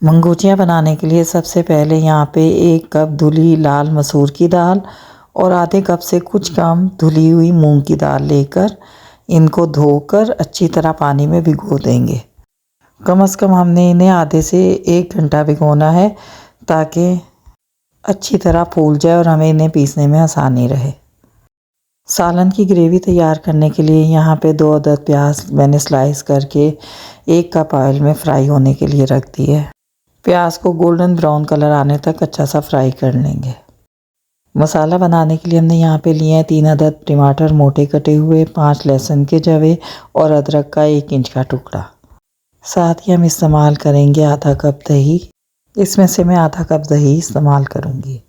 मंगोचियाँ बनाने के लिए सबसे पहले यहाँ पे 1 कप धुली लाल मसूर की दाल और आधे कप से कुछ कम धुली हुई मूंग की दाल लेकर इनको धोकर अच्छी तरह पानी में भिगो देंगे। कम से कम हमने इन्हें आधे से 1 घंटा भिगोना है ताकि अच्छी तरह फूल जाए और हमें इन्हें पीसने में आसानी रहे। सालन की ग्रेवी तैयार करने के लिए यहाँ पे 2 अदद प्याज मैंने स्लाइस करके 1 कप ऑयल में फ्राई होने के लिए रख दी है। प्याज को गोल्डन ब्राउन कलर आने तक अच्छा सा फ्राई कर लेंगे। मसाला बनाने के लिए हमने यहाँ पे लिए हैं 3 अदद टमाटर मोटे कटे हुए, 5 लहसुन के जवे और अदरक का 1 इंच का टुकड़ा। साथ ही हम इस्तेमाल करेंगे आधा कप दही। इसमें से मैं आधा कप दही इस्तेमाल करूँगी।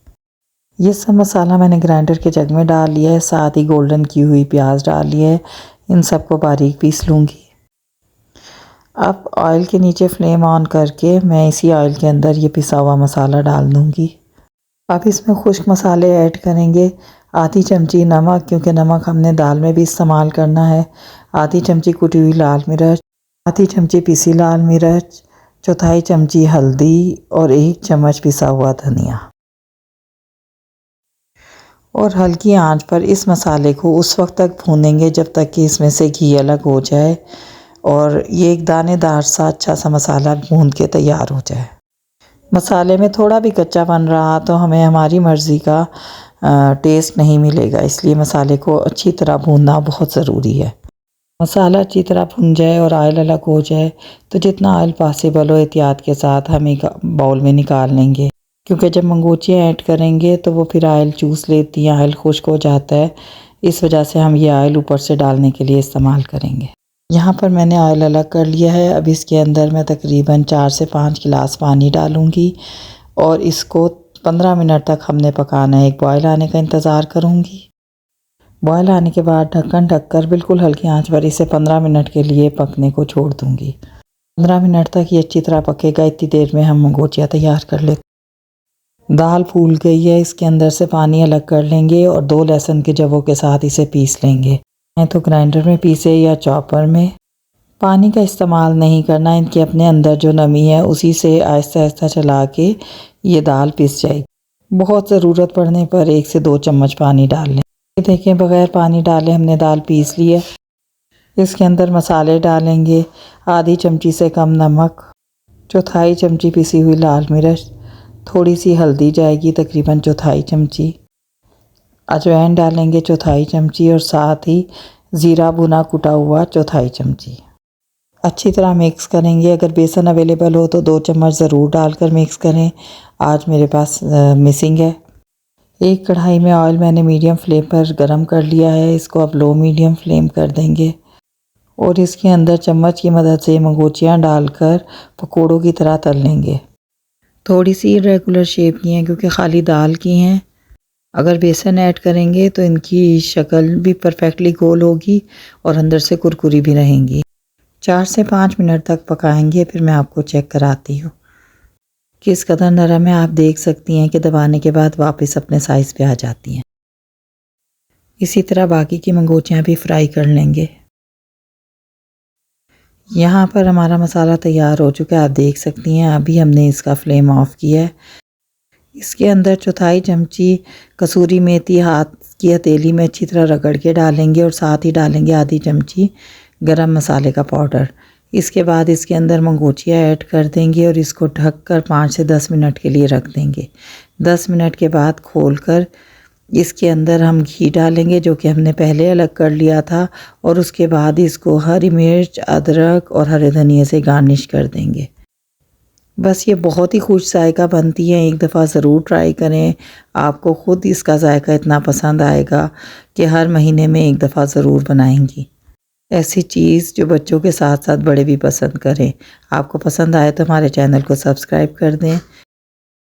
ये सब मसाला मैंने ग्राइंडर के जग में डाल लिया है, साथ ही गोल्डन की हुई प्याज डाल लिया है। इन सबको बारीक पीस लूँगी। अब ऑयल के नीचे फ्लेम ऑन करके मैं इसी ऑयल के अंदर ये पिसा हुआ मसाला डाल दूँगी। अब इसमें खुश्क मसाले ऐड करेंगे। आधी चमची नमक, क्योंकि नमक हमने दाल में भी इस्तेमाल करना है। आधी चमची कुटी हुई लाल मिर्च, आधी चमची पिसी लाल मिर्च, चौथाई चमची हल्दी और 1 चम्मच पिसा हुआ धनिया। और हल्की आंच पर इस मसाले को उस वक्त तक भूनेंगे जब तक कि इसमें से घी अलग हो जाए और ये एक दानेदार सा अच्छा सा मसाला भून के तैयार हो जाए। मसाले में थोड़ा भी कच्चा बन रहा तो हमें हमारी मर्ज़ी का टेस्ट नहीं मिलेगा, इसलिए मसाले को अच्छी तरह भूनना बहुत ज़रूरी है। मसाला अच्छी तरह भुन जाए और ऑयल अलग हो जाए तो जितना ऑयल पॉसिबल हो एहतियात के साथ हम एक बाउल में निकाल लेंगे, क्योंकि जब मंगोचियाँ ऐड करेंगे तो वो फिर ऑयल चूस लेती हैं, ऑयल खुश्क हो जाता है। इस वजह से हम ये ऑयल ऊपर से डालने के लिए इस्तेमाल करेंगे। यहाँ पर मैंने ऑयल अलग कर लिया है। अब इसके अंदर मैं तकरीबन 4 से 5 गिलास पानी डालूँगी और इसको 15 मिनट तक हमने पकाना है। एक बॉयल आने का इंतज़ार करूँगी। बॉयल आने के बाद ढक्कन ढककर बिल्कुल हल्की आंच पर इसे 15 मिनट के लिए पकने को छोड़ दूँगी। 15 मिनट तक ये अच्छी तरह पकेगा। इतनी देर में हम मंगोचियाँ तैयार कर लेते। दाल फूल गई है, इसके अंदर से पानी अलग कर लेंगे और 2 लहसुन के जवों के साथ इसे पीस लेंगे। तो ग्राइंडर में पीसे या चॉपर में। पानी का इस्तेमाल नहीं करना, इनके अपने अंदर जो नमी है उसी से आहिस्ता आहिस्ता चला के ये दाल पिस जाएगी। बहुत ज़रूरत पड़ने पर 1 से 2 चम्मच पानी डाल लें। देखें बग़ैर पानी डाले हमने दाल पीस ली है। इसके अंदर मसाले डालेंगे। आधी चमची से कम नमक, चौथाई चमची पिसी हुई लाल मिर्च, थोड़ी सी हल्दी जाएगी तकरीबन चौथाई चमची, अजवाइन डालेंगे चौथाई चमची और साथ ही ज़ीरा भुना कुटा हुआ चौथाई चमची। अच्छी तरह मिक्स करेंगे। अगर बेसन अवेलेबल हो तो 2 चम्मच ज़रूर डालकर मिक्स करें। आज मेरे पास मिसिंग है। एक कढ़ाई में ऑयल मैंने मीडियम फ्लेम पर गरम कर लिया है। इसको अब लो मीडियम फ्लेम कर देंगे और इसके अंदर चम्मच की मदद से मंगोचियाँ डालकर पकोड़ों की तरह तल लेंगे। थोड़ी सी इरेगुलर शेप की हैं क्योंकि खाली दाल की हैं। अगर बेसन ऐड करेंगे तो इनकी शक्ल भी परफेक्टली गोल होगी और अंदर से कुरकुरी भी रहेंगी। 4 से 5 मिनट तक पकाएंगे, फिर मैं आपको चेक कराती हूँ किस कदर नरम है। आप देख सकती हैं कि दबाने के बाद वापस अपने साइज़ पे आ जाती हैं। इसी तरह बाकी की मंगोचियाँ भी फ्राई कर लेंगे। यहाँ पर हमारा मसाला तैयार हो चुका है, आप देख सकती हैं। अभी हमने इसका फ्लेम ऑफ किया है। इसके अंदर चौथाई चमची कसूरी मेथी हाथ की हथेली में अच्छी तरह रगड़ के डालेंगे और साथ ही डालेंगे आधी चमची गरम मसाले का पाउडर। इसके बाद इसके अंदर मंगोचियाँ ऐड कर देंगे और इसको ढककर 5 से 10 मिनट के लिए रख देंगे। 10 मिनट के बाद खोलकर इसके अंदर हम घी डालेंगे जो कि हमने पहले अलग कर लिया था और उसके बाद इसको हरी मिर्च, अदरक और हरे धनिए से गार्निश कर देंगे। बस ये बहुत ही खुश जायका बनती है। एक दफ़ा ज़रूर ट्राई करें, आपको ख़ुद इसका जायका इतना पसंद आएगा कि हर महीने में एक दफ़ा ज़रूर बनाएंगी। ऐसी चीज़ जो बच्चों के साथ साथ बड़े भी पसंद करें। आपको पसंद आए तो हमारे चैनल को सब्सक्राइब कर दें।